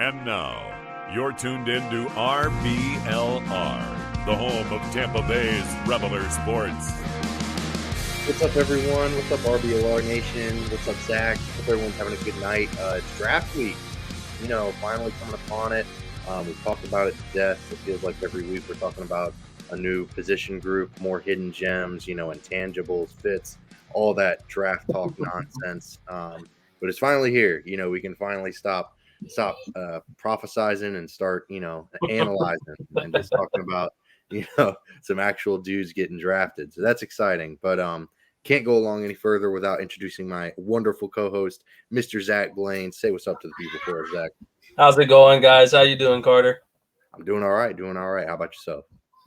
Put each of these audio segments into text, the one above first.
And now, you're tuned in to RBLR, the home of Tampa Bay's RBLR Sports. What's up, everyone? What's up, RBLR Nation? What's up, Zach? Hope everyone's having a good night. It's draft week, finally coming upon it. We've talked about it to death. It feels like every week we're talking about a new position group, more hidden gems, intangibles, fits, all that draft talk nonsense. But it's finally here. We can finally stop prophesizing and start, analyzing and just talking about, some actual dudes getting drafted. So that's exciting. But can't go along any further without introducing my wonderful co-host, Mr. Zach Blaine. Say what's up to the people for us, Zach. How's it going, guys? How you doing, Carter? I'm doing all right. How about yourself?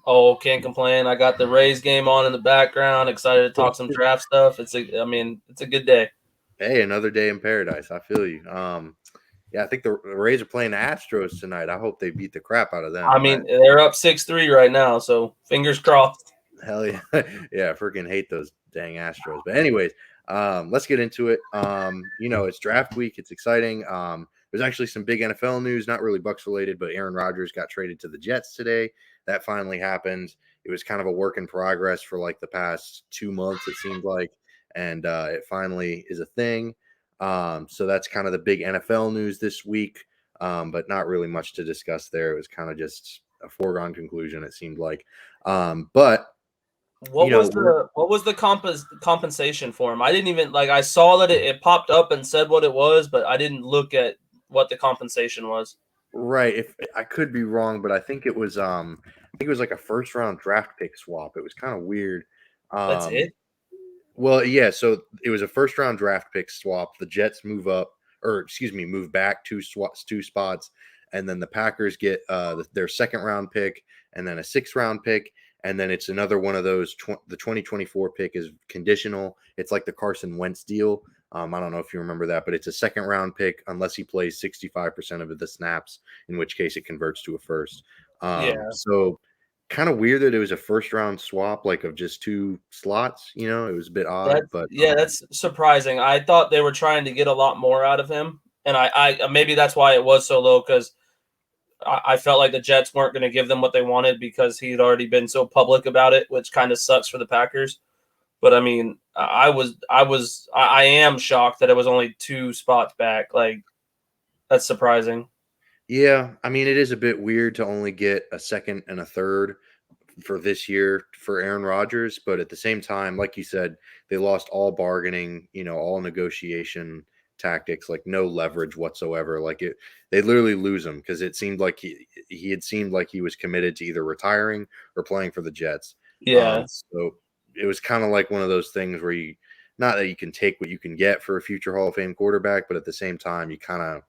Oh, can't complain. I got the Rays game on in the background. Excited to talk some draft stuff. It's a good day. Hey, another day in paradise. I feel you. Yeah, I think the Rays are playing the Astros tonight. I hope they beat the crap out of them. They're up 6-3 right now, so fingers crossed. Hell yeah. Yeah, I freaking hate those dang Astros. But anyways, let's get into it. It's draft week. It's exciting. There's actually some big NFL news, not really Bucs related, but Aaron Rodgers got traded to the Jets today. That finally happened. It was kind of a work in progress for like the past 2 months, it seemed like. And it finally is a thing. So that's kind of the big NFL news this week, but not really much to discuss there. It was kind of just a foregone conclusion, it seemed like. But what was the compensation for him? I didn't even I saw that it popped up and said what it was, but I didn't look at what the compensation was. Right. If I could be wrong, but I think it was like a first round draft pick swap. It was kind of weird. That's it? Well, yeah, so it was a first round draft pick swap. The Jets move back two spots, and then the Packers get their second round pick and then a 6th round pick. And then it's another one of those. The 2024 pick is conditional. It's like the Carson Wentz deal. I don't know if you remember that, but it's a 2nd round pick unless he plays 65% of the snaps, in which case it converts to a first. So kind of weird that it was a first round swap, like of just 2 slots. It was a bit odd, that's surprising. I thought they were trying to get a lot more out of him, and I maybe that's why it was so low, because I felt like the Jets weren't going to give them what they wanted because he had already been so public about it, which kind of sucks for the Packers. But I mean, I am shocked that it was only 2 spots back. Like, that's surprising. Yeah, I mean, it is a bit weird to only get a 2nd and a 3rd for this year for Aaron Rodgers, but at the same time, like you said, they lost all bargaining, all negotiation tactics, like no leverage whatsoever. They literally lose him because it seemed like he had seemed like he was committed to either retiring or playing for the Jets. Yeah. So it was kind of like one of those things where not that you can take what you can get for a future Hall of Fame quarterback, but at the same time, you kind of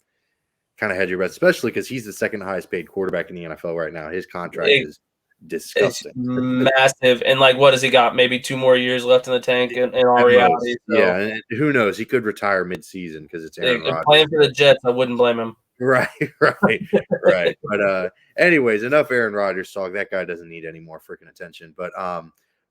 had your best, especially because he's the 2nd highest paid quarterback in the NFL right now. His contract is disgusting. It's massive. And what has he got? Maybe 2 more years left in the tank in all reality. So. Yeah, and who knows? He could retire mid-season because it's Aaron Rodgers. Playing for the Jets, I wouldn't blame him. Right. But anyways, enough Aaron Rodgers talk. That guy doesn't need any more freaking attention. But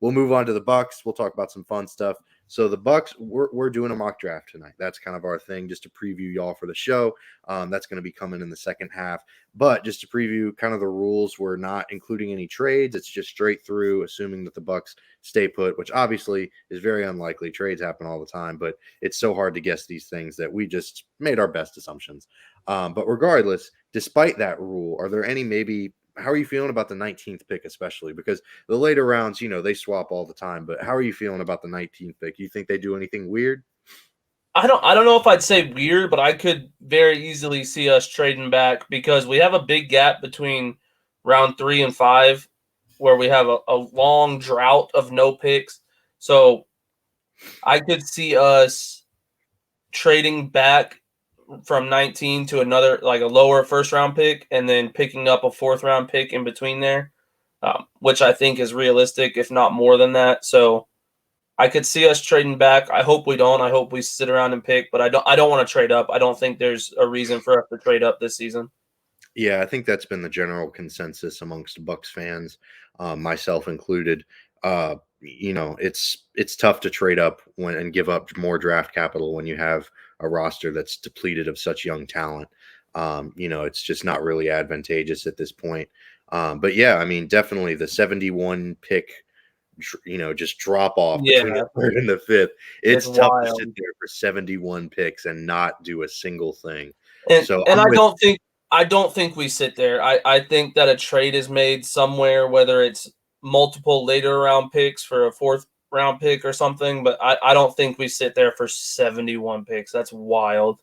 we'll move on to the Bucs. We'll talk about some fun stuff. So the Bucs, we're doing a mock draft tonight. That's kind of our thing, just to preview y'all for the show. That's going to be coming in the second half. But just to preview kind of the rules, we're not including any trades. It's just straight through, assuming that the Bucs stay put, which obviously is very unlikely. Trades happen all the time, but it's so hard to guess these things that we just made our best assumptions. But regardless, despite that rule, are there any how are you feeling about the 19th pick, especially because the later rounds, they swap all the time, but how are you feeling about the 19th pick? You think they do anything weird? I don't know if I'd say weird, but I could very easily see us trading back because we have a big gap between round 3 and 5 where we have a long drought of no picks. So I could see us trading back from 19 to another, a lower first round pick, and then picking up a 4th round pick in between there, which I think is realistic, if not more than that. So I could see us trading back. I hope we don't. I hope we sit around and pick, but I don't want to trade up. I don't think there's a reason for us to trade up this season. Yeah, I think that's been the general consensus amongst Bucs fans, myself included. It's tough to trade up and give up more draft capital when you have a roster that's depleted of such young talent. It's just not really advantageous at this point. But yeah, I mean, definitely the 71 pick, just drop off between Yeah, the third and the fifth. it's It's tough to sit wild. there for 71 picks and not do a single thing. And So and I'm with I don't think we sit there. I think that a trade is made somewhere, whether it's multiple later round picks for a fourth round pick or something, but I don't think we sit there for 71 picks. That's wild.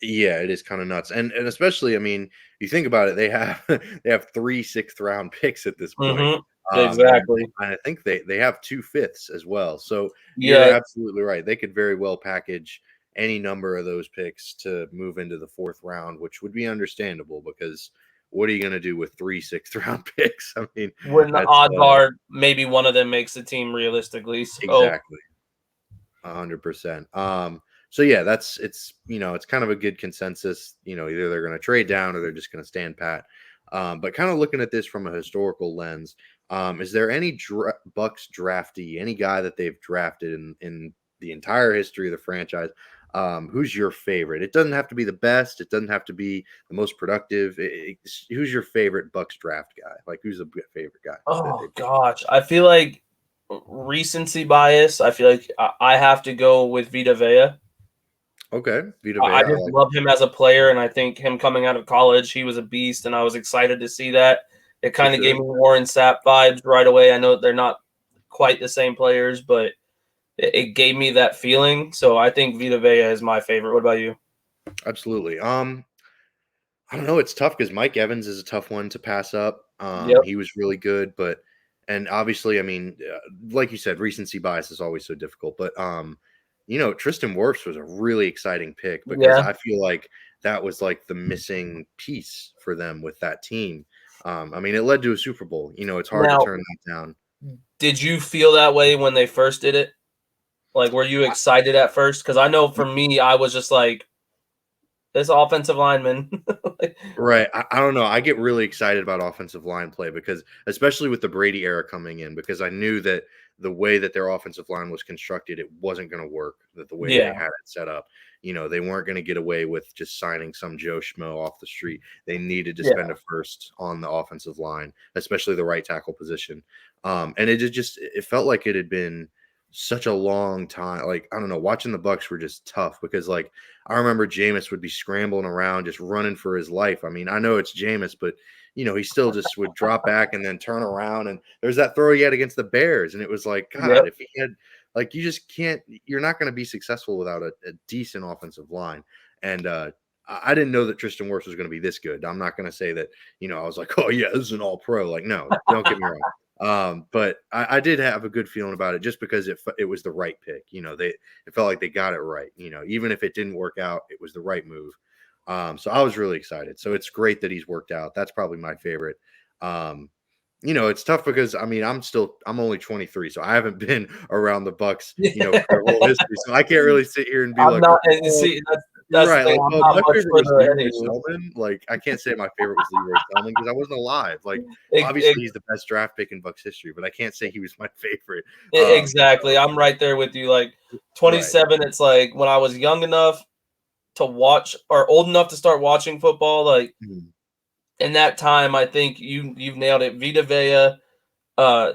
Yeah, it is kind of nuts. And especially, I mean, you think about it, they have they have 3 sixth round picks at this point. Mhm. And Exactly. I think they have 2 fifths as well. So you're Yeah, absolutely right. They could very well package any number of those picks to move into the fourth round, which would be understandable because what are you going to do with 3 sixth round picks? I mean, when the that's odds are maybe one of them makes the team realistically. So exactly 100%. So yeah, it's kind of a good consensus. Either they're going to trade down or they're just going to stand pat. But kind of looking at this from a historical lens, is there any Bucks draftee, any guy that they've drafted in the entire history of the franchise? Who's your favorite? It doesn't have to be the best. It doesn't have to be the most productive. Who's your favorite Bucks draft guy? Like, who's the favorite guy that oh they've drafted? gosh, I feel like recency bias. I feel like I have to go with Vita Vea. Okay, Vita I Vea. I just like. love him as a player, and I think him coming out of college, he was a beast, and I was excited to see that. It For kind of gave sure. me Warren Sapp vibes right away. I know they're not quite the same players, but it gave me that feeling. So I think Vita Vea is my favorite. What about you? Absolutely. I don't know. It's tough because Mike Evans is a tough one to pass up. Yep. He was really good, and obviously, I mean, like you said, recency bias is always so difficult. But Tristan Wirfs was a really exciting pick because Yeah. I feel like that was like the missing piece for them with that team. I mean, it led to a Super Bowl. It's hard to Now, turn that down. did you feel that way when they first did it? Like, were you excited at first? Because I know for me, I was just like, this offensive lineman. Like, Right. I don't know. I get really excited about offensive line play because, especially with the Brady era coming in, because I knew that the way that their offensive line was constructed, it wasn't going to work. That the way they yeah. had it set up, they weren't going to get away with just signing some Joe Schmo off the street. They needed to spend Yeah. a first on the offensive line, especially the right tackle position. And it felt like it had been such a long time. Like, I don't know, watching the Bucks were just tough because, like, I remember Jameis would be scrambling around, just running for his life. I mean, I know it's Jameis, but he still just would drop back and then turn around. And there's that throw he had against the Bears, and it was like, God, Yep. if he had, like, you just can't. You're not going to be successful without a decent offensive line. And I didn't know that Tristan Wirfs was going to be this good. I'm not going to say that. I was like, oh yeah, this is an All Pro. Like, no, don't get me wrong. But I did have a good feeling about it just because it was the right pick. It felt like they got it right. Even if it didn't work out, it was the right move. So I was really excited. So it's great that he's worked out. That's probably my favorite. It's tough because I mean I'm only 23, so I haven't been around the Bucks, for their whole history. So I can't really sit here and be I'm like, not, and oh, see, that's the right, thing. like, I'm oh, not my much favorite was further ahead of Leroy you. Selman. Like, I can't say my favorite was Leroy Selman because I wasn't alive. Like, Ex- obviously, he's the best draft pick in Bucks history, but I can't say he was my favorite. Exactly. I'm right there with you. Like Right. 27, it's like when I was young enough to watch or old enough to start watching football, like Mhm. in that time, I think you've nailed it. Vita Vea,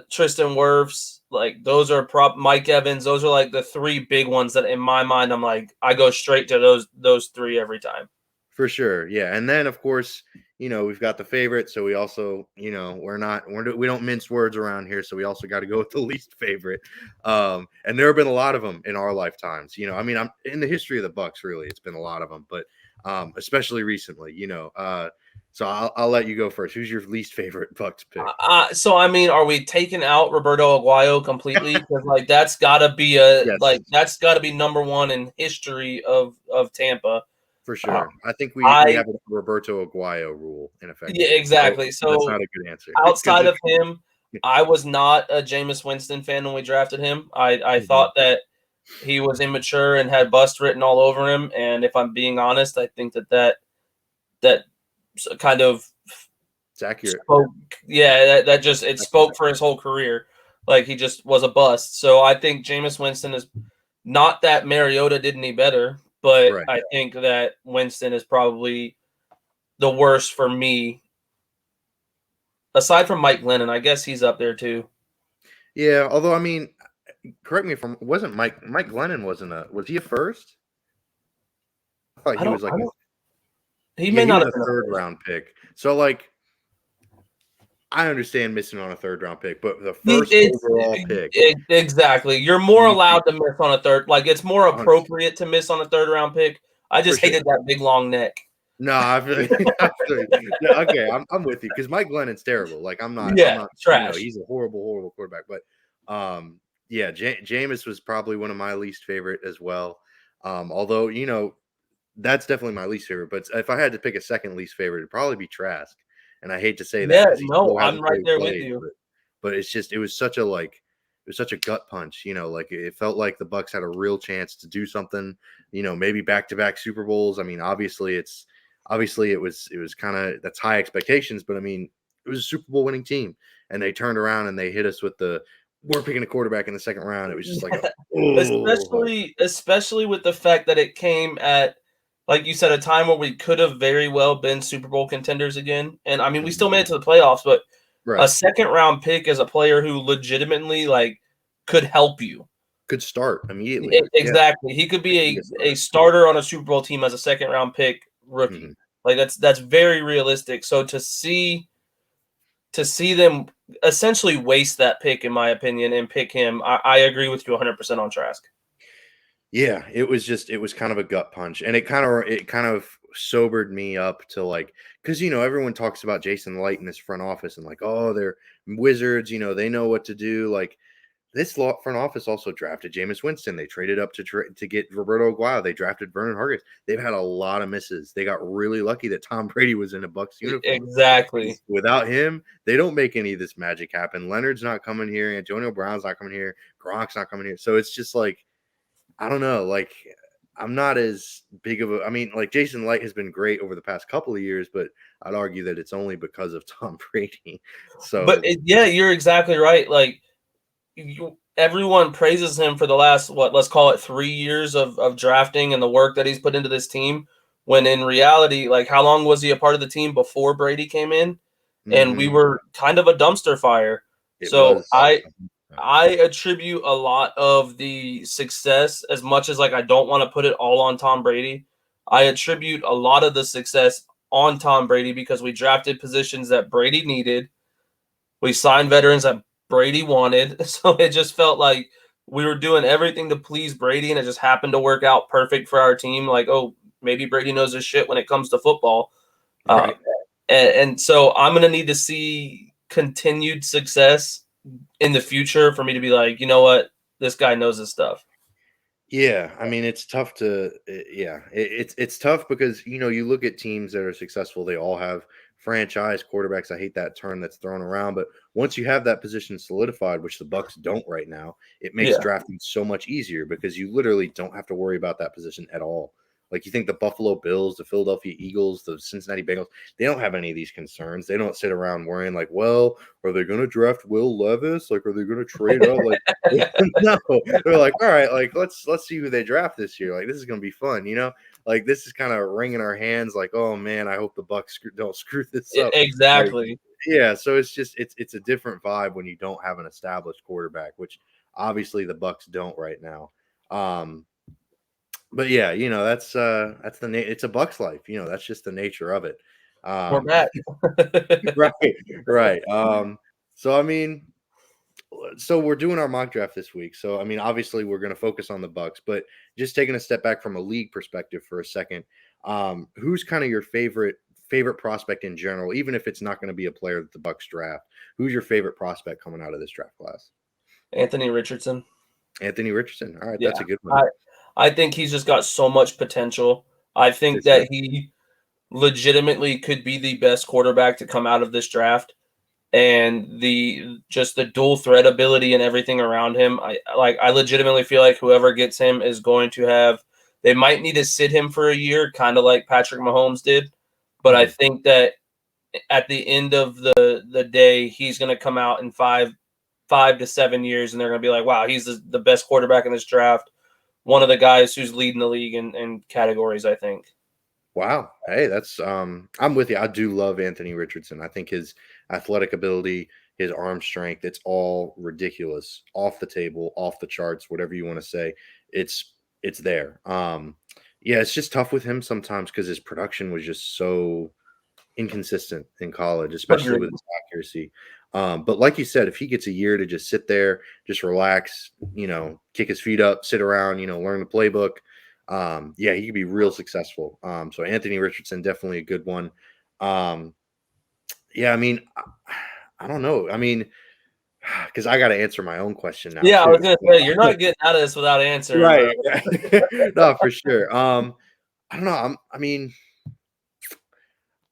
Tristan Wirfs, like those are Mike Evans, those are like the three big ones that in my mind I'm like I go straight to those three every time. For sure. Yeah. And then, of course, we've got the favorite. So we also, we don't mince words around here. So we also got to go with the least favorite. And there have been a lot of them in our lifetimes. I mean, I'm in the history of the Bucks, really, it's been a lot of them, but especially recently, so I'll let you go first. Who's your least favorite Bucks pick? So I mean, are we taking out Roberto Aguayo completely? Because like that's got to be Yes, that's got to be number one in history of Tampa. for Uh, sure. I think we I have a Roberto Aguayo rule in effect Yeah, here. So exactly. that's So not a good answer. outside of Continue. him, I was not a Jameis Winston fan when we drafted him. I Mhm. thought that he was immature and had bust written all over him. And if I'm being honest, I think that kind of It's accurate. spoke. Yeah, that just it spoke for his whole career. Like he just was a bust. So I think Jameis Winston is not that Mariota did any better, but Right. I think that Winston is probably the worst for me. Aside from Mike Glennon, I guess he's up there too. Yeah, although I mean, correct me if I'm wasn't Mike Glennon was he a first? I thought I he don't. was like I don't. He yeah, may he not was have a been a third first. round pick. So like I understand missing on a third round pick, but the He- first It's overall pick, exactly. You're more you allowed take to miss on a third. Like it's more 100%, appropriate to miss on a third round pick. I for just sure. hated that big long neck. No, I feel, I feel yeah, okay, I'm with you because Mike Glennon's terrible. Like I'm Yeah, not, trash. he's a horrible quarterback. But yeah, Jameis was probably one of my least favorite as well. Although that's definitely my least favorite. But if I had to pick a second least favorite, it'd probably be Trask. And I hate to say that Yeah, because he no, still I'm hasn't right fully there with played. you. But it's just it was such a gut punch. Like it felt like the Bucs had a real chance to do something. Maybe back-to-back Super Bowls. I mean, obviously it was kind of that's high expectations, but I mean, it was a Super Bowl winning team, and they turned around and they hit us with we're picking a quarterback in the second round. It was just like Especially with the fact that it came at, like you said, a time where we could have very well been Super Bowl contenders again. And I mean, we still made it to the playoffs, but a right. second round pick as a player who legitimately could help you. Could start immediately. Yeah, Exactly. He could be a starter on a Super Bowl team as a second round pick rookie. Mhm. Like that's very realistic. So to see them essentially waste that pick, in my opinion, and pick him, I agree with you 100% on Trask. Yeah, it was kind of a gut punch, and it kind of sobered me up to because everyone talks about Jason Light in this front office and oh, they're wizards, they know what to do. Like this front office also drafted Jameis Winston. They traded up to get Roberto Aguayo. They drafted Vernon Hargreaves. They've had a lot of misses. They got really lucky that Tom Brady was in a Bucs uniform. Exactly. Without him, they don't make any of this magic happen. Leonard's not coming here. Antonio Brown's not coming here. Gronk's not coming here. So it's just I don't know. I'm not as big of a. I mean, Jason Light has been great over the past couple of years, but I'd argue that it's only because of Tom Brady. So, Yeah, you're exactly right. Everyone praises him for the last, let's call it 3 years of drafting and the work that he's put into this team. When in reality, how long was he a part of the team before Brady came in? And we were kind of a dumpster fire. it So was. I attribute a lot of the success, as much as I don't want to put it all on Tom Brady. I attribute a lot of the success on Tom Brady because we drafted positions that Brady needed. We signed veterans that Brady wanted. So it just felt like we were doing everything to please Brady, and it just happened to work out perfect for our team. Oh, maybe Brady knows his shit when it comes to football. Right. And so I'm going to need to see continued success in the future for me to be like, you know what, this guy knows his stuff. Yeah, I mean it's tough to it's tough because you look at teams that are successful, they all have franchise quarterbacks. I hate that term that's thrown around, but once you have that position solidified, which the Bucs don't right now, it makes Yeah. drafting so much easier because you literally don't have to worry about that position at all. Like you think the Buffalo Bills, the Philadelphia Eagles, the Cincinnati Bengals, they don't have any of these concerns. They don't sit around worrying well, are they going to draft Will Levis? Are they going to trade up? No, they're all right, let's see who they draft this year. This is gonna be fun, this is kind of wringing our hands. Oh man, I hope the Bucs don't screw this up. Exactly. Yeah, so it's a different vibe when you don't have an established quarterback, which obviously the Bucs don't right now. But yeah, that's it's a Bucs life. That's just the nature of it. We're back. Right. So I mean, so we're doing our mock draft this week. So I mean, obviously we're going to focus on the Bucs, but just taking a step back from a league perspective for a second, who's kind of your favorite prospect in general, even if it's not going to be a player that the Bucs draft? Who's your favorite prospect coming out of this draft class? Anthony Richardson. Anthony Richardson. All right, Yeah. that's a good one. I think he's just got so much potential. I think that he legitimately could be the best quarterback to come out of this draft. And the dual threat ability and everything around him. I legitimately feel like whoever gets him is going to have, they might need to sit him for a year, kind of like Patrick Mahomes did. But I think that at the end of the day, he's going to come out in 5 to 7 years, and they're going to be like, wow, he's the best quarterback in this draft. One of the guys who's leading the league in categories, I think. Wow. Hey, that's I'm with you. I do love Anthony Richardson. I think his athletic ability, his arm strength, it's all ridiculous. Off the table, off the charts, whatever you want to say. It's there. Yeah, it's just tough with him sometimes because his production was just so inconsistent in college, especially with Agreed. his accuracy. But like you said, if he gets a year to just sit there, just relax, kick his feet up, sit around, learn the playbook, yeah, he could be real successful. So Anthony Richardson, definitely a good one. Um, yeah, I mean, I don't know. I mean, because I got to answer my own question now Yeah, I too. was gonna say you're not getting out of this without answering, bro. Right. No, for sure. I don't know. I mean,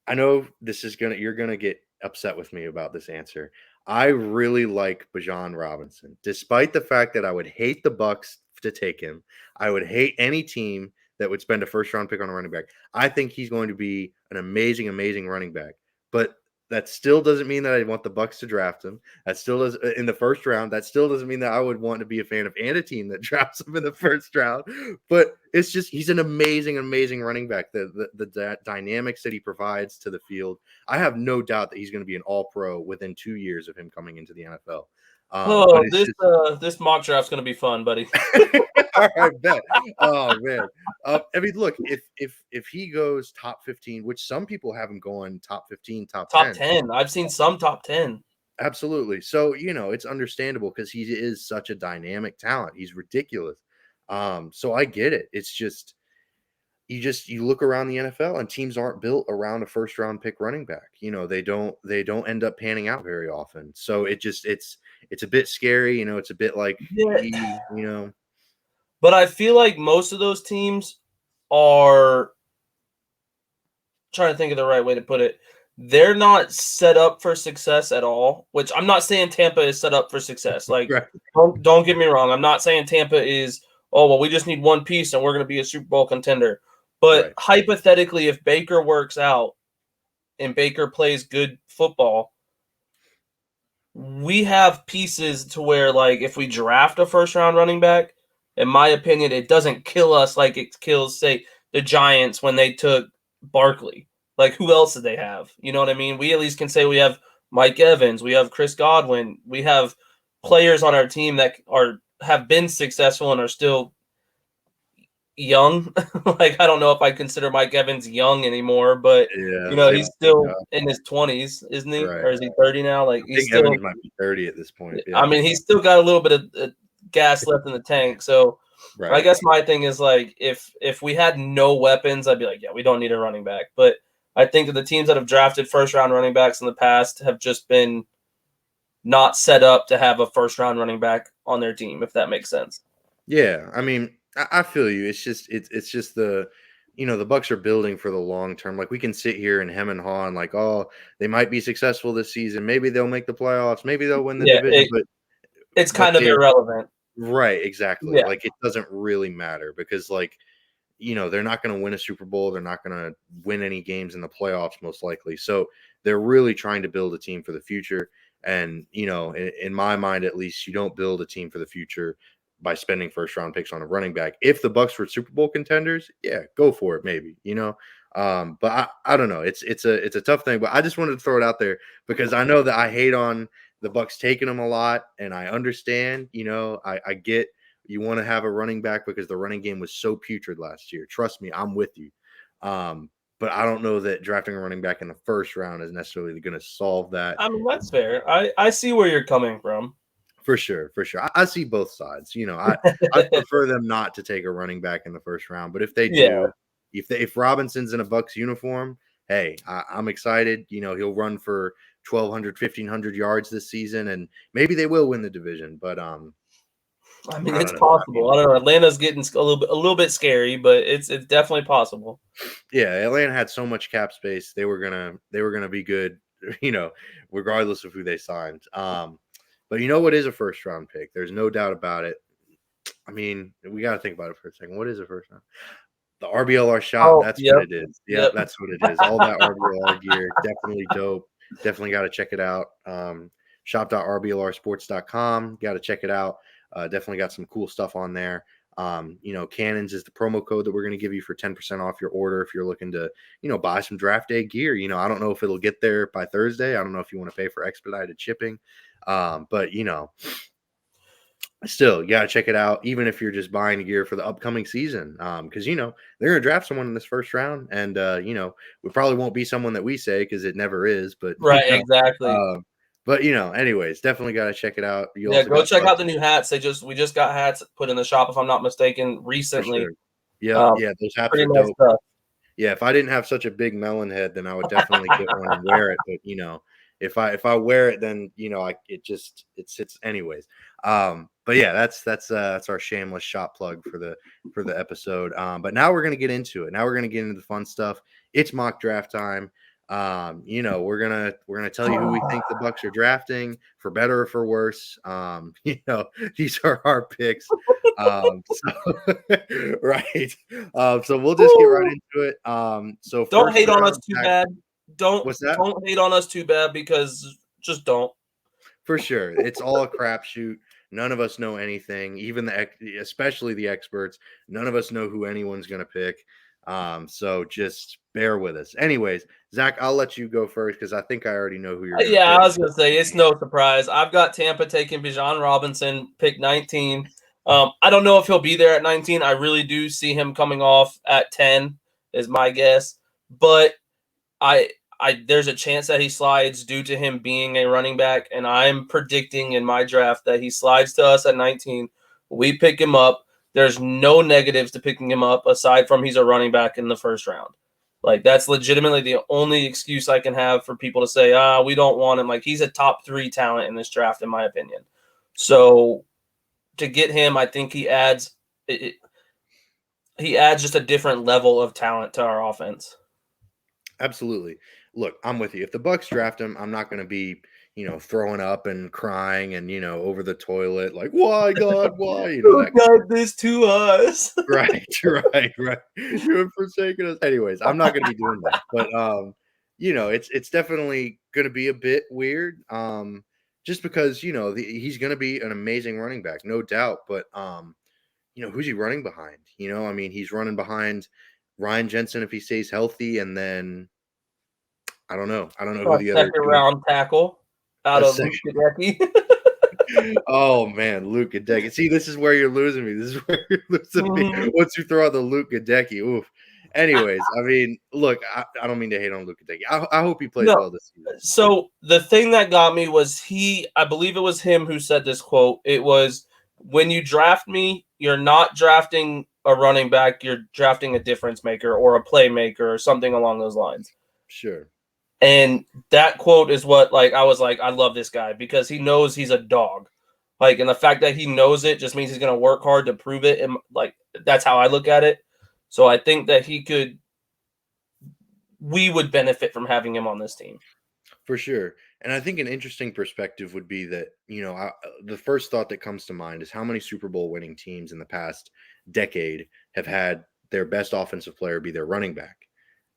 I know you're gonna get upset with me about this answer. I really like Bijan Robinson, despite the fact that I would hate the Bucs to take him. I would hate any team that would spend a first round pick on a running back. I think he's going to be an amazing, amazing running back. But that still doesn't mean that I want the Bucs to draft him. That still does in the first round. That still doesn't mean that I would want to be a fan of and a team that drafts him in the first round. But it's just he's an amazing, amazing running back. The dynamics that he provides to the field, I have no doubt that he's going to be an All Pro within 2 years of him coming into the NFL. But Oh, it's this just this mock draft's gonna be fun, buddy. all right, bet. Oh man, I mean, look, if he goes top 15, which some people have him going top 15, top Top 10. 10. I've seen some top 10. Absolutely. So, it's understandable because he is such a dynamic talent. He's ridiculous. So I get it. It's just you look around the NFL and teams aren't built around a first round pick running back. They don't end up panning out very often. So it's a bit scary, it's a bit like Yeah, you know. but I feel like most of those teams are trying to think of the right way to put it. They're not set up for success at all, which I'm not saying Tampa is set up for success. Like, Right. don't get me wrong. I'm not saying Tampa is, oh, well, we just need one piece and we're going to be a Super Bowl contender. But Right. hypothetically, if Baker works out and Baker plays good football, we have pieces to where, like, if we draft a first round running back, in my opinion, it doesn't kill us like it kills, say, the Giants when they took Barkley. Like, who else did they have? You know what I mean? We at least can say we have Mike Evans, we have Chris Godwin, we have players on our team that have been successful and are still young. Like, I don't know if I consider Mike Evans young anymore, but Yeah, he's it's still in his 20s, isn't he? right. Or is he 30 now? Like, I he's think still. Evans might be 30 at this point. I Yeah. mean, he's still got a little bit of gas left in the tank. So I Right. guess my thing is, like, if we had no weapons, I'd be like, yeah, we don't need a running back. But I think that the teams that have drafted first round running backs in the past have just been not set up to have a first round running back on their team, if that makes sense. Yeah. I mean, I feel you. It's just the Bucks are building for the long term. Like we can sit here and hem and haw and like, oh, they might be successful this season. Maybe they'll make the playoffs. Maybe they'll win the Yeah, division. it's But kind of they irrelevant. right, exactly. Yeah. Like it doesn't really matter because like they're not going to win a Super Bowl. They're not going to win any games in the playoffs, most likely. So they're really trying to build a team for the future. And, in my mind, at least, you don't build a team for the future by spending first round picks on a running back. If the Bucks were Super Bowl contenders, yeah, go for it, maybe. But I don't know. It's a tough thing, but I just wanted to throw it out there because I know that I hate on the Bucks taking them a lot, and I understand, I get you want to have a running back because the running game was so putrid last year. Trust me, I'm with you. But I don't know that drafting a running back in the first round is necessarily going to solve that. I mean, that's fair. I see where you're coming from. For sure, for sure. I see both sides. I prefer them not to take a running back in the first round, but if they Yeah. do, if Robinson's in a Bucks uniform, hey, I'm excited. He'll run for 1,200, 1,500 yards this season, and maybe they will win the division. But I mean, I it's don't know. possible. I don't know. Atlanta's getting a little bit scary, but it's definitely possible. Yeah, Atlanta had so much cap space; they were gonna be good, regardless of who they signed. But what is a first round pick? There's no doubt about it. I mean, we got to think about it for a second. What is a first round? The RBLR shop. Oh, That's yep. what it is. Yeah, Yep. that's what it is. All that RBLR gear, definitely dope. Definitely got to check it out. Shop.rblrsports.com. Got to check it out. Definitely got some cool stuff on there. Cannons is the promo code that we're going to give you for 10% off your order if you're looking to, buy some draft day gear. I don't know if it'll get there by Thursday. I don't know if you want to pay for expedited shipping. But still, you got to check it out, even if you're just buying gear for the upcoming season. Because, they're going to draft someone in this first round. And, we probably won't be someone that we say because it never is. But, Right, exactly. But anyways, definitely got to check it out. Go check out the new hats. We just got hats put in the shop, if I'm not mistaken, recently. Sure. Yeah, those hats are dope. Nice. Yeah, if I didn't have such a big melon head, then I would definitely get one and wear it. But if I wear it, then it sits anyways. But yeah, that's our shameless shop plug for the episode. But now we're gonna get into it. Now we're gonna get into the fun stuff. It's mock draft time. We're gonna tell you who we think the Bucs are drafting, for better or for worse. These are our picks. Right. So we'll just get right into it. So don't hate on us too bad. What's that? Don't hate on us too bad, because just don't. For sure, it's all a crapshoot. None of us know anything. Even especially the experts, none of us know who anyone's gonna pick. So just bear with us. Anyways, Zach, I'll let you go first because I think I already know who you're going to pick. I was going to say, it's no surprise. I've got Tampa taking Bijan Robinson, pick 19. I don't know if he'll be there at 19. I really do see him coming off at 10 is my guess. But there's a chance that he slides due to him being a running back, and I'm predicting in my draft that he slides to us at 19. We pick him up. There's no negatives to picking him up aside from he's a running back in the first round. Like, that's legitimately the only excuse I can have for people to say, we don't want him. Like, he's a top 3 talent in this draft, in my opinion. So to get him, I think he adds just a different level of talent to our offense. Absolutely. Look, I'm with you. If the Bucs draft him, I'm not going to be, throwing up and crying and, over the toilet, like, why, God, why? Who did this to us? Right. You have forsaken us. Anyways, I'm not going to be doing that. But, it's definitely going to be a bit weird. Just because, he's going to be an amazing running back, no doubt. But, who's he running behind? He's running behind Ryan Jensen if he stays healthy, and then I don't know who the other second round tackle out of Luke Gadecki. Oh man, Luke Gadecki. See, this is where you're losing me. This is where you're losing me. Once you throw out the Luke Gadecki, oof. Anyways, look, I don't mean to hate on Luke Gadecki. I hope he plays well this season. So the thing that got me was I believe it was him who said this quote. It was, when you draft me, you're not drafting a running back, you're drafting a difference maker or a playmaker or something along those lines. Sure. And that quote is what, I was like, I love this guy because he knows he's a dog. And the fact that he knows it just means he's going to work hard to prove it. And that's how I look at it. So I think that we would benefit from having him on this team. For sure. And I think an interesting perspective would be that, the first thought that comes to mind is how many Super Bowl winning teams in the past decade have had their best offensive player be their running back.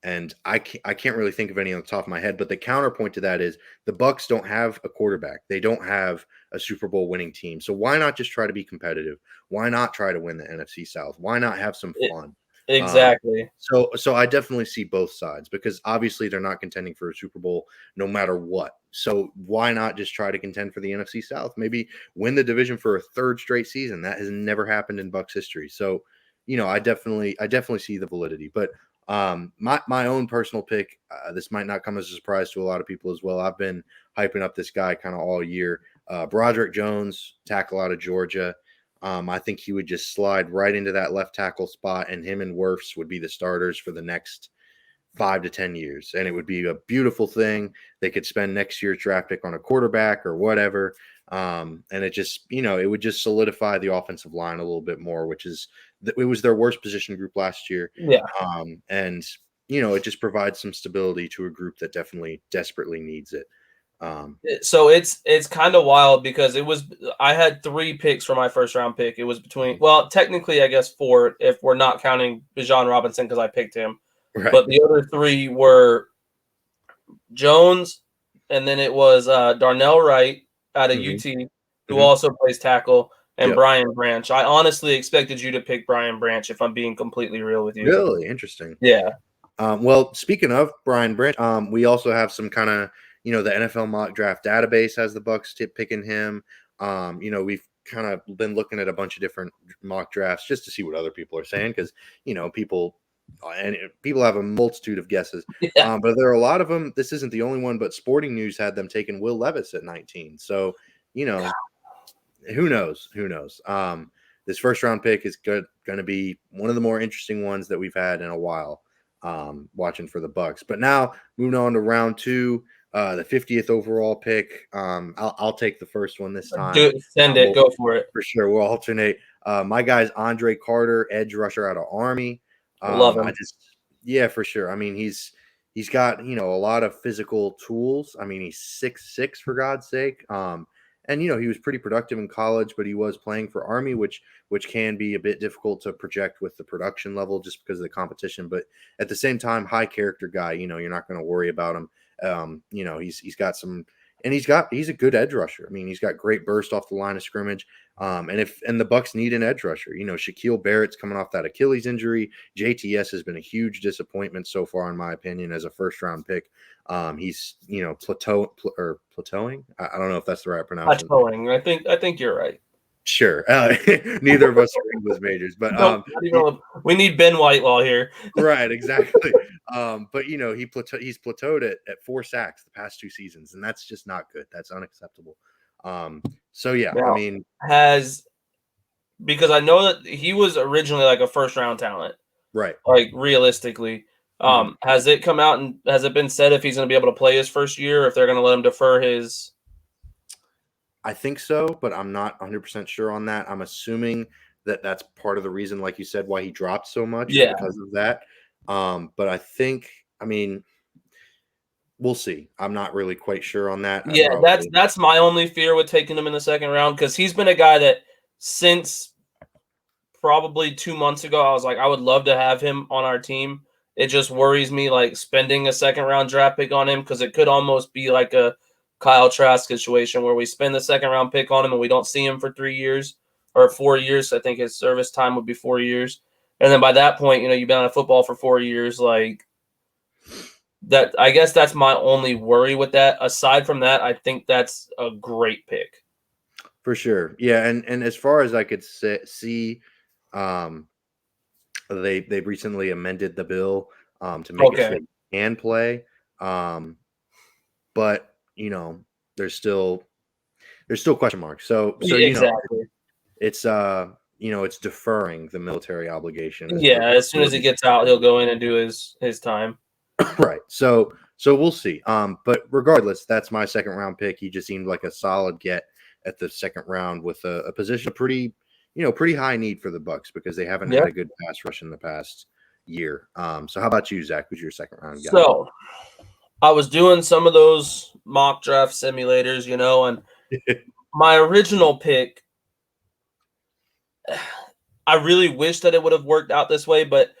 And I can't really think of any on the top of my head, but the counterpoint to that is the Bucs don't have a quarterback. They don't have a Super Bowl winning team. So why not just try to be competitive? Why not try to win the NFC South? Why not have some fun? Exactly. So I definitely see both sides, because obviously they're not contending for a Super Bowl no matter what. So why not just try to contend for the NFC South? Maybe win the division for a third straight season. That has never happened in Bucs history. So, I definitely see the validity. But my own personal pick, this might not come as a surprise to a lot of people as well. I've been hyping up this guy kind of all year. Broderick Jones, tackle out of Georgia. I think he would just slide right into that left tackle spot, and him and Wirfs would be the starters for the next 5 to 10 years. And it would be a beautiful thing. They could spend next year's draft pick on a quarterback or whatever. And it just, it would just solidify the offensive line a little bit more, which is, it was their worst position group last year. Yeah. And, it just provides some stability to a group that definitely desperately needs it. So it's kind of wild because I had 3 picks for my first round pick. It was between, well, technically I guess 4 if we're not counting Bijan Robinson because I picked him. Right. But the other 3 were Jones, and then it was Darnell Wright out of UT, who also plays tackle, and Yep. Brian Branch. I honestly expected you to pick Brian Branch, if I'm being completely real with you. Really interesting. Yeah. Well, speaking of Brian Branch, we also have some kind of, the NFL mock draft database has the Bucs picking him. We've kind of been looking at a bunch of different mock drafts just to see what other people are saying because, people have a multitude of guesses. Yeah. But there are a lot of them. This isn't the only one, but Sporting News had them taking Will Levis at 19. So, who knows? Who knows? This first round pick is going to be one of the more interesting ones that we've had in a while. Watching for the Bucs. But now moving on to round 2, the 50th overall pick. I'll take the first one this time. Send it. Go for it. For sure. We'll alternate. My guy's Andre Carter, edge rusher out of Army. Love him. Yeah, for sure. I mean, he's got, a lot of physical tools. I mean, he's 6'6" for God's sake. And he was pretty productive in college, but he was playing for Army, which can be a bit difficult to project with the production level just because of the competition. But at the same time, high character guy. You're not going to worry about him. He's got some, and he's a good edge rusher. I mean, he's got great burst off the line of scrimmage. And the Bucs need an edge rusher. Shaquille Barrett's coming off that Achilles injury. JTS has been a huge disappointment so far, in my opinion, as a first round pick. He's plateauing. I don't know if that's the right pronunciation. Plateauing. I think you're right. Sure. Neither of us are English majors, but we need Ben Whitelaw here. Right, exactly. But he's plateaued at 4 sacks the past 2 seasons, and that's just not good. That's unacceptable. So yeah, now, I mean, because I know that he was originally like a first round talent, right? Like realistically, has it come out and has it been said if he's going to be able to play his first year, or if they're going to let him defer his? I think so, but I'm not 100% sure on that. I'm assuming that that's part of the reason, like you said, why he dropped so much because of that. But I mean, we'll see. I'm not really quite sure on that. Yeah, that's my only fear with taking him in the second round, because he's been a guy that since probably 2 months ago, I was like, I would love to have him on our team. It just worries me, like spending a second round draft pick on him, because it could almost be like a Kyle Trask situation where we spend the second round pick on him and we don't see him for 3 years or 4 years. I think his service time would be 4 years. And then by that point, you've been out of football for 4 years. Like that, I guess that's my only worry with that. Aside from that, I think that's a great pick. For sure. Yeah. And as far as I could see, they've recently amended the bill to make it so he can play. But there's still question marks. So exactly. It's it's deferring the military obligation. As soon as he gets out, he'll go in and do his time. Right. So we'll see. But regardless, that's my second round pick. He just seemed like a solid get at the second round with a position of pretty high need for the Bucs because they haven't had a good pass rush in the past year. So how about you, Zach? Who's your second round guy? So I was doing some of those mock draft simulators, and my original pick, I really wish that it would have worked out this way, but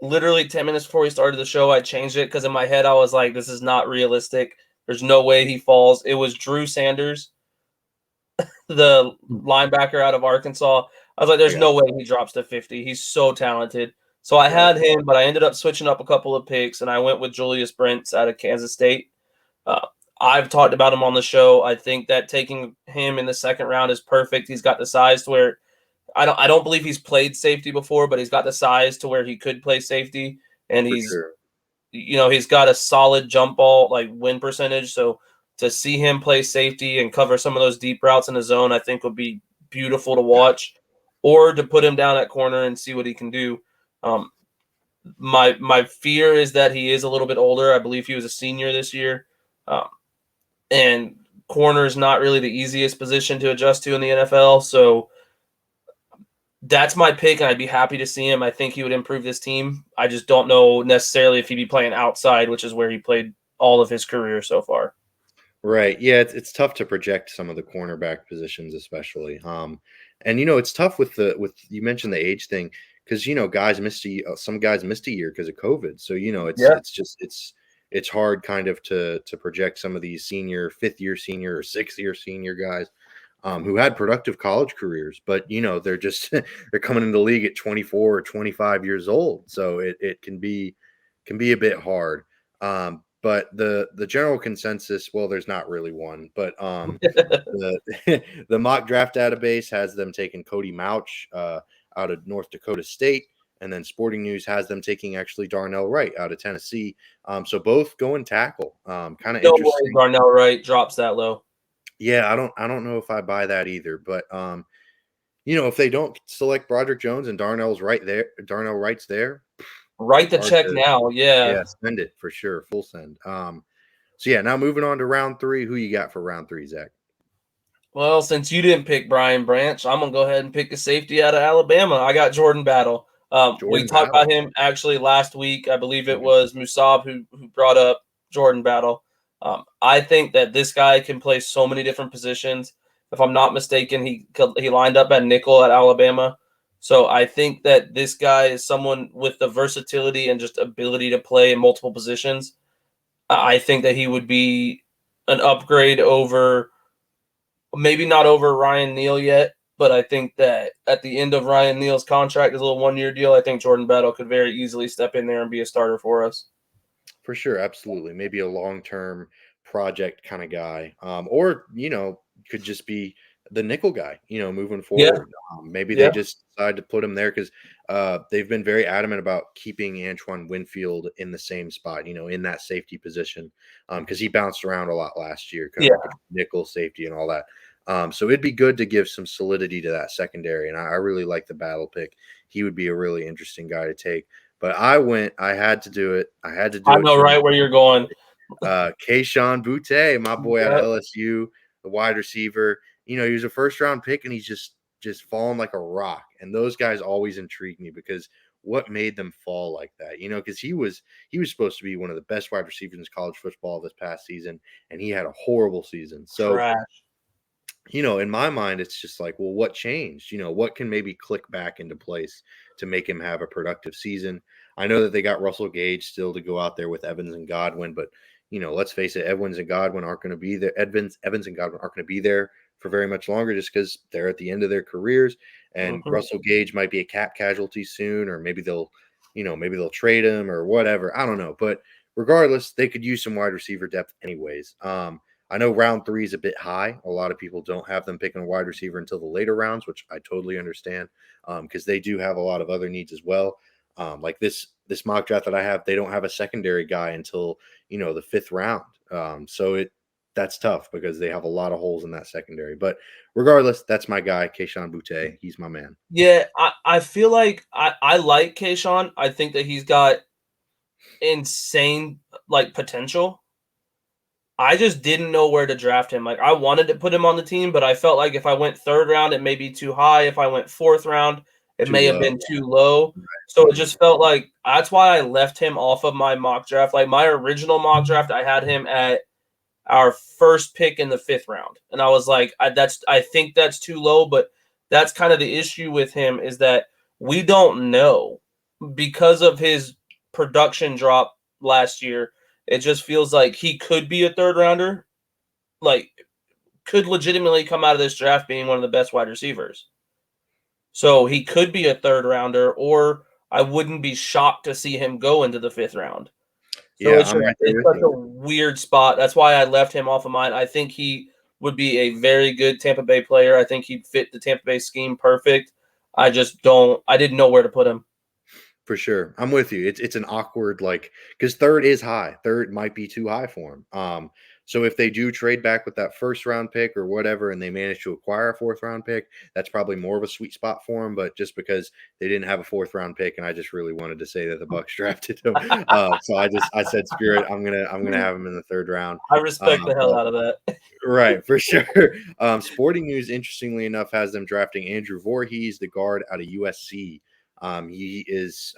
literally 10 minutes before we started the show, I changed it because in my head I was like, this is not realistic. There's no way he falls. It was Drew Sanders, the linebacker out of Arkansas. I was like, there's no way he drops to 50. He's so talented. So I had him, but I ended up switching up a couple of picks, and I went with Julius Brents out of Kansas State. I've talked about him on the show. I think that taking him in the second round is perfect. He's got the size to where I don't believe he's played safety before, but he's got the size to where he could play safety, and he's got a solid jump ball like win percentage. So to see him play safety and cover some of those deep routes in the zone, I think would be beautiful to watch, or to put him down at corner and see what he can do. My fear is that he is a little bit older. I believe he was a senior this year, and corner is not really the easiest position to adjust to in the NFL. So that's my pick, and I'd be happy to see him. I think he would improve this team. I just don't know necessarily if he'd be playing outside, which is where he played all of his career so far. Right. Yeah, it's tough to project some of the cornerback positions, especially. And it's tough with you mentioned the age thing because guys some guys missed a year because of COVID. So it's hard kind of to project some of these fifth year senior or 6th year senior guys. who had productive college careers, but they're just they're coming into the league at 24 or 25 years old, so it can be a bit hard. But the general consensus, well, there's not really one, but the the mock draft database has them taking Cody Mauch out of North Dakota State, and then Sporting News has them taking actually Darnell Wright out of Tennessee. So both going tackle. Kind of No way interesting. Darnell Wright drops that low. Yeah, I don't know if I buy that either, but if they don't select Broderick Jones and Darnell Wright's there, Write the hard check to- now. Yeah. send it for sure, full send. So yeah, now moving on to round 3. Who you got for round 3, Zach? Well, since you didn't pick Brian Branch, I'm gonna go ahead and pick a safety out of Alabama. I got Jordan Battle. We Jordan talked Battle. about him actually last week. I believe it was Musab who brought up Jordan Battle. I think that this guy can play so many different positions. If I'm not mistaken, he lined up at nickel at Alabama. So I think that this guy is someone with the versatility and just ability to play in multiple positions. I think that he would be an upgrade over, maybe not over Ryan Neal yet, but I think that at the end of Ryan Neal's contract, his little 1-year deal, I think Jordan Battle could very easily step in there and be a starter for us. For sure, absolutely. Maybe a long-term project kind of guy, or could just be the nickel guy. Moving forward, maybe they just decide to put him there because they've been very adamant about keeping Antoine Winfield in the same spot. In that safety position, because he bounced around a lot last year, kind of between nickel, safety, and all that. So it'd be good to give some solidity to that secondary, and I really like the Battle pick. He would be a really interesting guy to take. But I had to do it. I had to do it. I know right where you're going. Kayshon Boutte, my boy out of LSU, the wide receiver. He was a first-round pick, and he's just falling like a rock. And those guys always intrigue me because what made them fall like that? Because he was supposed to be one of the best wide receivers in college football this past season, and he had a horrible season. So Trash. in my mind, it's just like, well, what changed? What can maybe click back into place to make him have a productive season? I know that they got Russell Gage still to go out there with Evans and Godwin, but let's face it, Evans and Godwin aren't going to be there. Evans and Godwin aren't going to be there for very much longer just because they're at the end of their careers. And Russell Gage might be a cap casualty soon, or maybe they'll trade him or whatever. I don't know. But regardless, they could use some wide receiver depth anyways. I know round 3 is a bit high. A lot of people don't have them picking a wide receiver until the later rounds, which I totally understand because they do have a lot of other needs as well. Like this mock draft that I have, they don't have a secondary guy until the 5th round. So that's tough because they have a lot of holes in that secondary. But regardless, that's my guy, Kayshon Boutte. He's my man. Yeah, I feel like I like Kayshon. I think that he's got insane potential. I just didn't know where to draft him. I wanted to put him on the team, but I felt like if I went 3rd round, it may be too high. If I went 4th round, it may have been too low. Right. So it just felt like that's why I left him off of my mock draft. Like my original mock draft, I had him at our first pick in the 5th round. And I was like, I think that's too low, but that's kind of the issue with him is that we don't know because of his production drop last year. It just feels like he could be a 3rd rounder, could legitimately come out of this draft being one of the best wide receivers. So he could be a 3rd rounder, or I wouldn't be shocked to see him go into the 5th round. So it's such a weird spot. That's why I left him off of mine. I think he would be a very good Tampa Bay player. I think he'd fit the Tampa Bay scheme perfect. I didn't know where to put him. For sure. I'm with you. It's an awkward, because 3rd is high. 3rd might be too high for him. So if they do trade back with that 1st round pick or whatever, and they manage to acquire a 4th round pick, that's probably more of a sweet spot for him. But just because they didn't have a 4th round pick, and I just really wanted to say that the Bucs drafted him, so I said, screw it. I'm gonna have him in the 3rd round. I respect the hell out of that. Right, for sure. Sporting News, interestingly enough, has them drafting Andrew Voorhees, the guard out of USC. He is,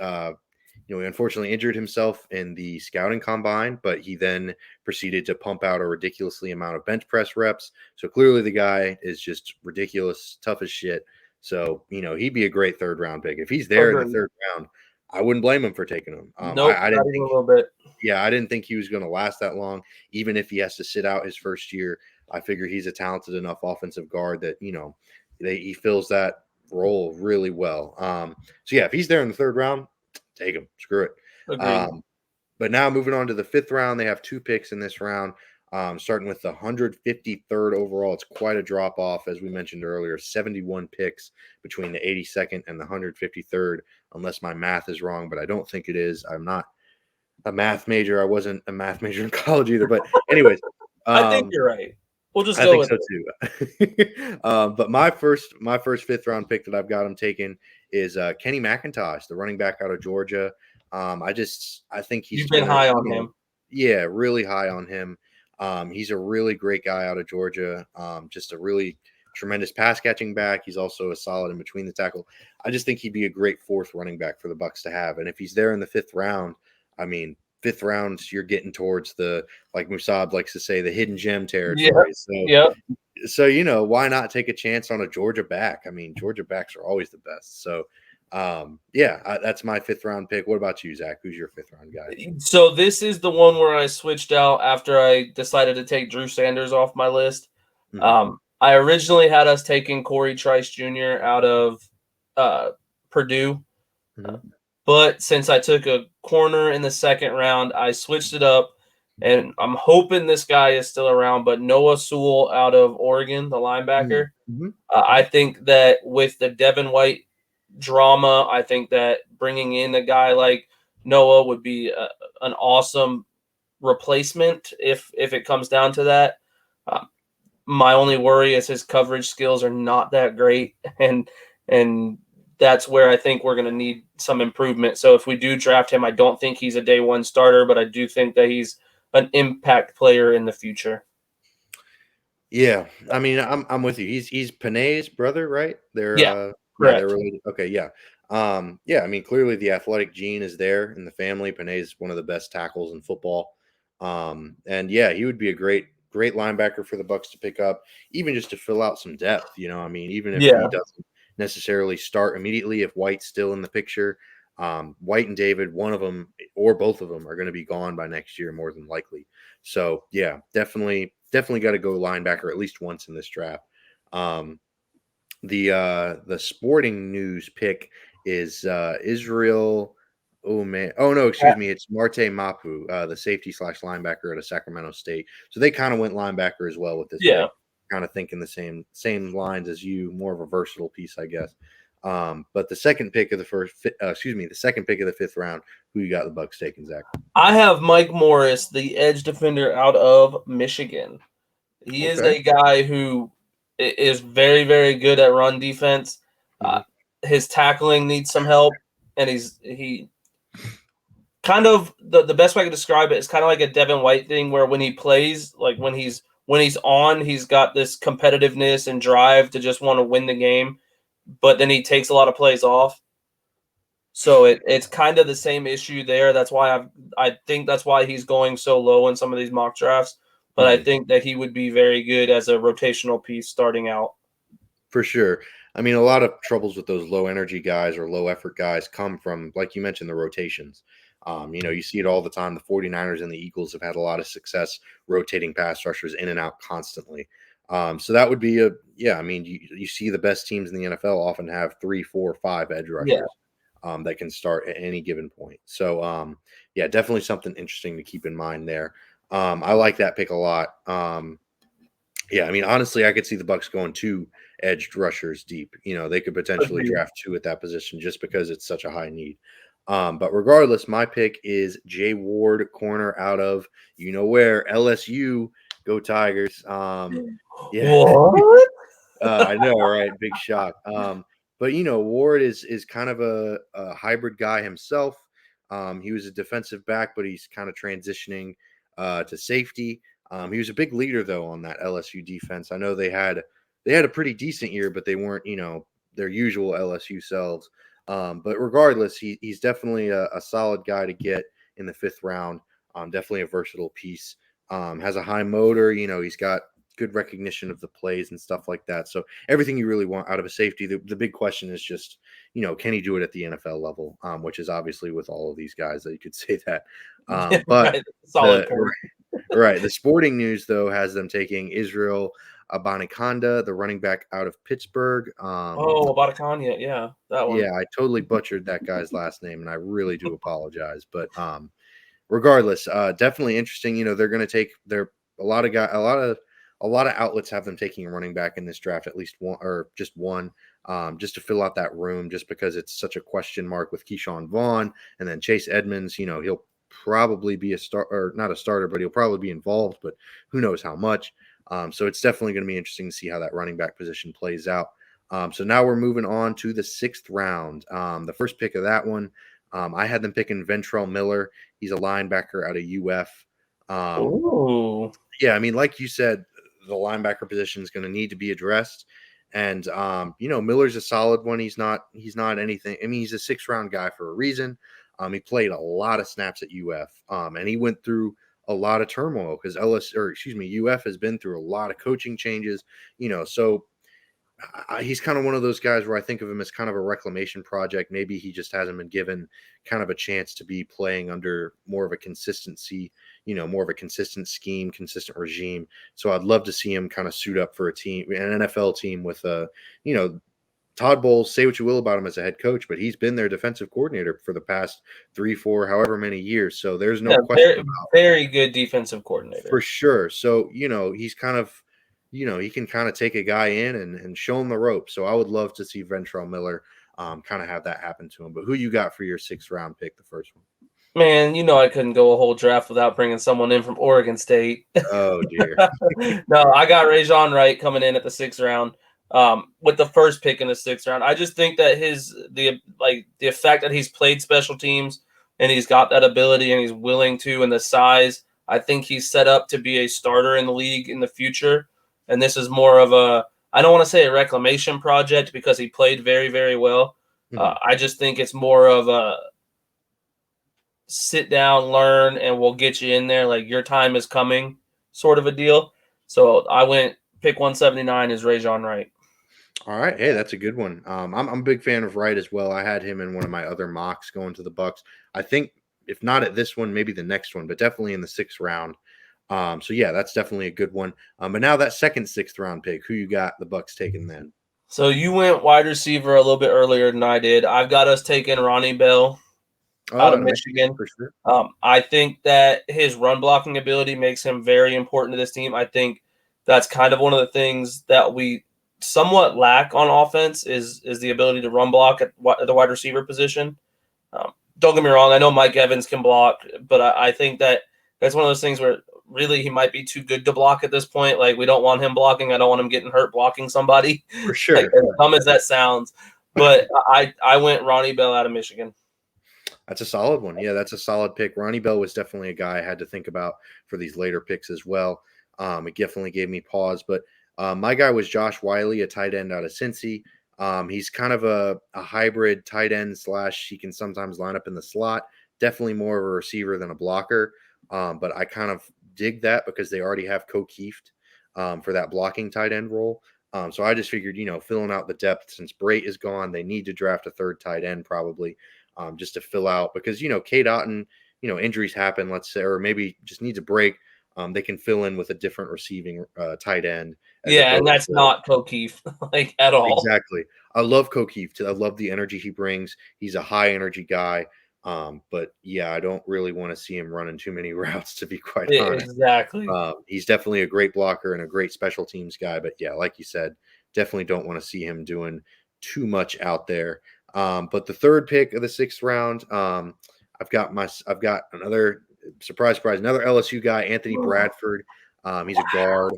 he unfortunately injured himself in the scouting combine, but he then proceeded to pump out a ridiculously amount of bench press reps. So clearly the guy is just ridiculous, tough as shit. So, he'd be a great 3rd round pick. If he's there in the 3rd round, I wouldn't blame him for taking him. Nope, I didn't think a little bit. Yeah, I didn't think he was going to last that long, even if he has to sit out his first year. I figure he's a talented enough offensive guard that, he fills that role really well. So yeah, if he's there in the third round, take him. Screw it. Agreed. But now moving on to the fifth round, they have 2 picks in this round. Starting with the 153rd overall. It's quite a drop off, as we mentioned earlier. 71 picks between the 82nd and the 153rd, unless my math is wrong, but I don't think it is. I'm not a math major. I wasn't a math major in college either. But anyways, I think you're right. We'll just I go think with so too. But my first fifth round pick that I've got him taken is Kenny McIntosh, the running back out of Georgia. I think he's You've been high on him. Yeah, really high on him. He's a really great guy out of Georgia. Just a really tremendous pass catching back. He's also a solid in between the tackle. I just think he'd be a great 4th running back for the Bucs to have. And if he's there in the 5th round, I mean, 5th round, you're getting towards the, like Musab likes to say, the hidden gem territory. So why not take a chance on a Georgia back? I mean, Georgia backs are always the best. So that's my 5th round pick. What about you, Zach? Who's your 5th round guy? So this is the one where I switched out after I decided to take Drew Sanders off my list. Mm-hmm. I originally had us taking Corey Trice Jr. out of Purdue. Mm-hmm. But since I took a corner in the 2nd round, I switched it up. And I'm hoping this guy is still around, but Noah Sewell out of Oregon, the linebacker. Mm-hmm. I think that with the Devin White drama, I think that bringing in a guy like Noah would be an awesome replacement if it comes down to that. My only worry is his coverage skills are not that great, and that's where I think we're going to need some improvement. So if we do draft him, I don't think he's a day 1 starter, but I do think that he's an impact player in the future. Yeah, I mean, I'm with you. He's Panay's brother, right? They're correct. They're related. Okay, yeah. Yeah, I mean, clearly the athletic gene is there in the family. Panay's one of the best tackles in football. And yeah, he would be a great linebacker for the Bucs to pick up, even just to fill out some depth. I mean, even if he doesn't necessarily start immediately, if White's still in the picture, White and David, one of them or both of them are going to be gone by next year, more than likely. So yeah, definitely got to go linebacker at least once in this draft. The sporting news pick is Israel. Oh man! Oh no, excuse me. It's Marte Mapu, the safety / linebacker out of Sacramento State. So they kind of went linebacker as well with this pick. Kind of thinking the same lines as you, more of a versatile piece, I guess. But the second pick of the 5th round, who you got the Bucs taking, Zach? I have Mike Morris, the edge defender out of Michigan. He is a guy who is very, very good at run defense. His tackling needs some help, and he kind of the best way I can describe it is kind of like a Devin White thing, where when he plays, like when he's on, he's got this competitiveness and drive to just want to win the game, but then he takes a lot of plays off. So it's kind of the same issue there. That's why I think that's why he's going so low in some of these mock drafts. But I think that he would be very good as a rotational piece starting out. For sure. I mean, a lot of troubles with those low energy guys or low effort guys come from, like you mentioned, the rotations. You see it all the time. The 49ers and the Eagles have had a lot of success rotating pass rushers in and out constantly. So that would be I mean, you see the best teams in the NFL often have 3, 4, 5 edge rushers that can start at any given point. So, definitely something interesting to keep in mind there. I like that pick a lot. I mean, honestly, I could see the Bucs going 2 edge rushers deep. They could potentially draft 2 at that position just because it's such a high need. But regardless, my pick is Jay Ward, corner out of where, LSU. Go Tigers. What? I know, right? Big shock. But Ward is kind of a hybrid guy himself. He was a defensive back, but he's kind of transitioning to safety. He was a big leader though on that LSU defense. I know they had a pretty decent year, but they weren't their usual LSU selves. But regardless, he's definitely a solid guy to get in the 5th round. Definitely a versatile piece. Has a high motor. He's got good recognition of the plays and stuff like that. So everything you really want out of a safety. The big question is just, can he do it at the NFL level? Which is obviously with all of these guys that you could say that. But solid Right. The Sporting News, though, has them taking Israel Abanikanda, the running back out of Pittsburgh. Oh, Abatakanya, yeah, that one. Yeah, I totally butchered that guy's last name, and I really do apologize. But regardless, definitely interesting. They're going to take their a lot of outlets have them taking a running back in this draft, at least one or just one, just to fill out that room. Just because it's such a question mark with Keyshawn Vaughn and then Chase Edmonds. He'll probably be a start or not a starter, but he'll probably be involved. But who knows how much? So it's definitely going to be interesting to see how that running back position plays out. So now we're moving on to the 6th round. The first pick of that one, I had them picking Ventrell Miller. He's a linebacker out of UF. Ooh. Yeah, I mean, like you said, the linebacker position is going to need to be addressed. And Miller's a solid one. He's not anything. I mean, he's a 6th round guy for a reason. He played a lot of snaps at UF. And he went through a lot of turmoil because UF has been through a lot of coaching changes. So he's kind of one of those guys where I think of him as kind of a reclamation project. Maybe he just hasn't been given kind of a chance to be playing under more of a consistency, more of a consistent scheme, consistent regime. So I'd love to see him kind of suit up for an NFL team with Todd Bowles, say what you will about him as a head coach, but he's been their defensive coordinator for the past 3, 4, however many years. So there's no question very, about very good defensive coordinator. for sure. So, he's kind of, he can kind of take a guy in and show him the rope. So I would love to see Ventrell Miller kind of have that happen to him. But who you got for your 6th round pick, the first one? Man, I couldn't go a whole draft without bringing someone in from Oregon State. Oh, dear. No, I got Rajon Wright coming in at the 6th round. With the first pick in the 6th round, I just think that the fact that he's played special teams and he's got that ability and he's willing to, and the size, I think he's set up to be a starter in the league in the future. And this is more of I don't want to say a reclamation project because he played very, very well. I just think it's more of a sit down, learn, and we'll get you in there. Like your time is coming sort of a deal. So I went pick 179 is Rajon Wright. All right. Hey, that's a good one. I'm a big fan of Wright as well. I had him in one of my other mocks going to the Bucs. I think if not at this one, maybe the next one, but definitely in the 6th round. So yeah, that's definitely a good one. But now that second 6th round pick, who you got the Bucs taking then? So you went wide receiver a little bit earlier than I did. I've got us taking Ronnie Bell out of Michigan. For sure. I think that his run blocking ability makes him very important to this team. I think that's kind of one of the things that we somewhat lack on offense is the ability to run block at the wide receiver position. Don't get me wrong. I know Mike Evans can block, but I think that that's one of those things where really he might be too good to block at this point. Like we don't want him blocking. I don't want him getting hurt blocking somebody. For sure. Like, as dumb as that sounds. But I went Ronnie Bell out of Michigan. That's a solid one. Yeah, that's a solid pick. Ronnie Bell was definitely a guy I had to think about for these later picks as well. It definitely gave me pause. But my guy was Josh Wiley, a tight end out of Cincy. He's kind of a hybrid tight end / he can sometimes line up in the slot. Definitely more of a receiver than a blocker. But I kind of dig that because they already have O'Keefe for that blocking tight end role. So I just figured, filling out the depth since Brait is gone, they need to draft a 3rd tight end probably just to fill out because, Cade Otton, injuries happen, let's say, or maybe just needs a break. They can fill in with a different receiving tight end. Yeah, and that's not O'Keefe like at all. Exactly. I love O'Keefe too. I love the energy he brings. He's a high energy guy. But yeah, I don't really want to see him running too many routes, to be quite honest. Exactly. He's definitely a great blocker and a great special teams guy. But yeah, like you said, definitely don't want to see him doing too much out there. But the 3rd pick of the 6th round, I've got another surprise, another LSU guy, Anthony Bradford. He's a guard.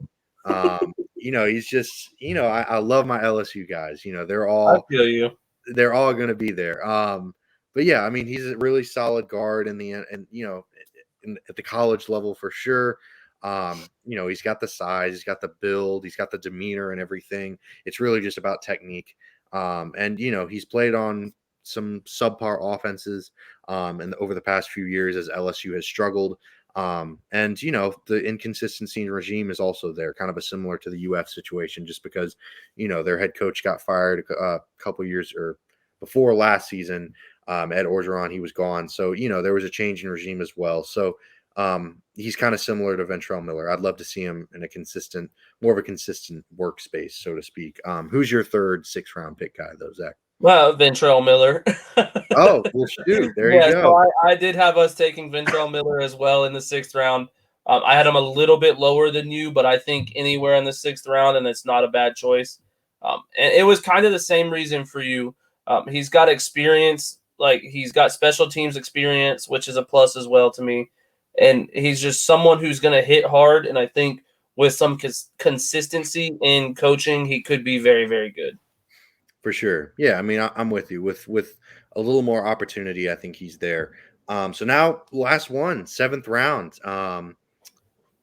He's just, I love my LSU guys. They're all, I feel you. They're all going to be there. But yeah, I mean, he's a really solid guard at the college level for sure. He's got the size, he's got the build, he's got the demeanor and everything. It's really just about technique. And he's played on some subpar offenses and over the past few years as LSU has struggled. And the inconsistency in regime is also there, kind of a similar to the UF situation, just because their head coach got fired a couple years or before last season. Ed Orgeron, he was gone, so there was a change in regime as well. So He's kind of similar to Ventrell Miller. I'd love to see him in more of a consistent workspace, so to speak. Who's your third 6th round pick guy, though, Zach? Well, Ventrell Miller. Oh, well, shoot. There you go. So I did have us taking Ventrell Miller as well in the 6th round. I had him a little bit lower than you, but I think anywhere in the 6th round, and it's not a bad choice. And it was kind of the same reason for you. He's got experience, like he's got special teams experience, which is a plus as well to me. And he's just someone who's going to hit hard, and I think with some consistency in coaching, he could be very, very good. For sure. Yeah, I mean, I'm with you. With a little more opportunity, I think he's there. So now, last one, 7th round.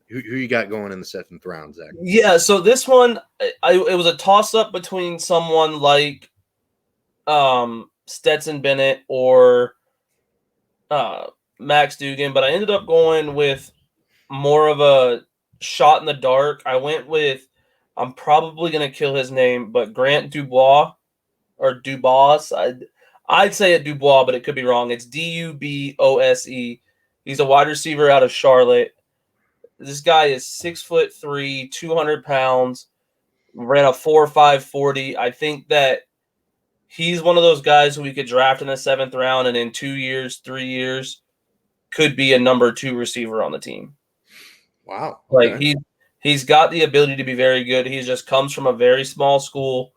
Who you got going in the 7th round, Zach? Yeah, so this one, it was a toss-up between someone like Stetson Bennett or Max Dugan, but I ended up going with more of a shot in the dark. I went with, I'm probably going to kill his name, but Grant Dubois or Dubose. I'd say it Dubois, but it could be wrong. It's Dubose. He's a wide receiver out of Charlotte. This guy is 6'3", 200 pounds, ran a 4.5 40. I think that he's one of those guys who we could draft in the 7th round, and in 2 years, 3 years, could be a number 2 receiver on the team. Wow. Okay. Like he's got the ability to be very good. He just comes from a very small school,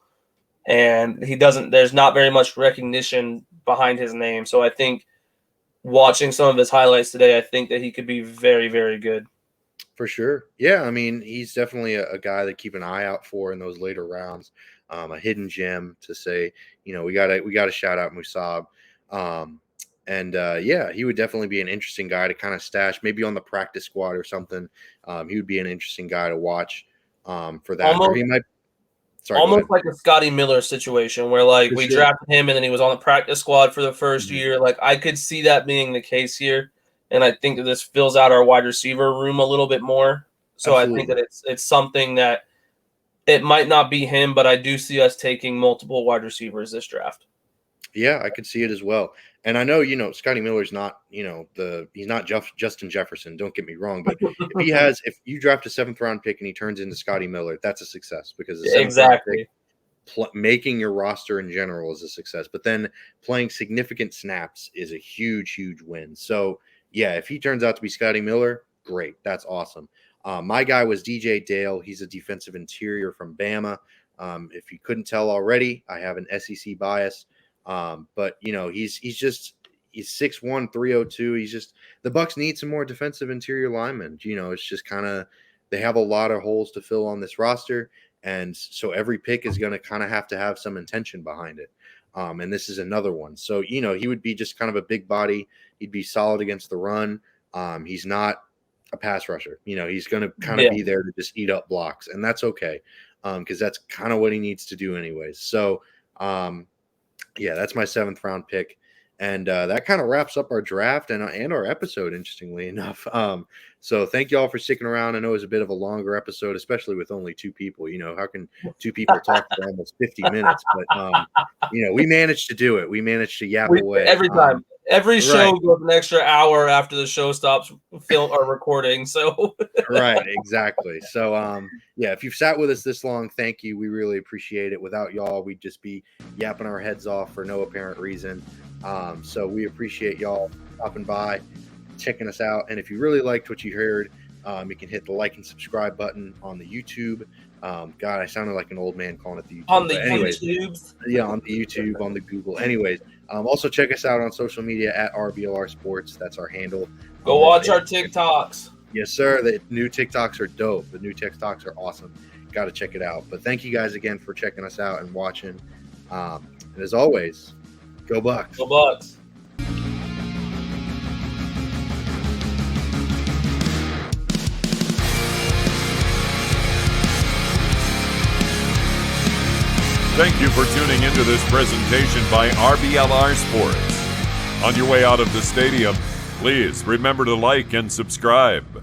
and there's not very much recognition behind his name. So I think watching some of his highlights today, I think that he could be very, very good. For sure. Yeah, I mean, he's definitely a guy to keep an eye out for in those later rounds. A hidden gem to say, we got to shout out Musab. Yeah, he would definitely be an interesting guy to kind of stash, maybe on the practice squad or something. He would be an interesting guy to watch for that. Almost, or he might. Sorry, almost like a Scotty Miller situation where we drafted him and then he was on the practice squad for the first year. Like I could see that being the case here. And I think that this fills out our wide receiver room a little bit more. So absolutely. I think that it's something that it might not be him, but I do see us taking multiple wide receivers this draft. Yeah, I could see it as well. And I know, Scotty Miller's not, he's not Justin Jefferson. Don't get me wrong, but if you draft a 7th round pick and he turns into Scotty Miller, that's a success because exactly making your roster in general is a success. But then playing significant snaps is a huge, huge win. So yeah, if he turns out to be Scotty Miller, great. That's awesome. My guy was DJ Dale. He's a defensive interior from Bama. If you couldn't tell already, I have an SEC bias. But he's 6'1", 302. The Bucs need some more defensive interior linemen. It's just kind of, they have a lot of holes to fill on this roster. And so every pick is going to kind of have to have some intention behind it. And this is another one. So, he would be just kind of a big body. He'd be solid against the run. He's not a pass rusher. He's going to kind of be there to just eat up blocks. And that's okay because that's kind of what he needs to do anyways. So, yeah, that's my 7th round pick. And that kind of wraps up our draft and our episode, interestingly enough. So thank you all for sticking around. I know it was a bit of a longer episode, especially with only 2 people. How can 2 people talk for almost 50 minutes? But, we managed to do it. We managed to yap away. Every time. Every show goes an extra hour after the show stops film or recording. So right, exactly. So yeah, if you've sat with us this long, thank you. We really appreciate it. Without y'all, we'd just be yapping our heads off for no apparent reason. So we appreciate y'all stopping by, checking us out. And if you really liked what you heard, you can hit the like and subscribe button on the YouTube. God, I sounded like an old man calling it the YouTube. On the YouTube. Yeah, on the YouTube, on the Google. Anyways, also check us out on social media at RBLR Sports. That's our handle. Go watch our TikToks. Yes, sir. The new TikToks are dope. The new TikToks are awesome. Got to check it out. But thank you guys again for checking us out and watching. And as always, go Bucs. Go Bucs. Thank you for tuning into this presentation by RBLR Sports. On your way out of the stadium, please remember to like and subscribe.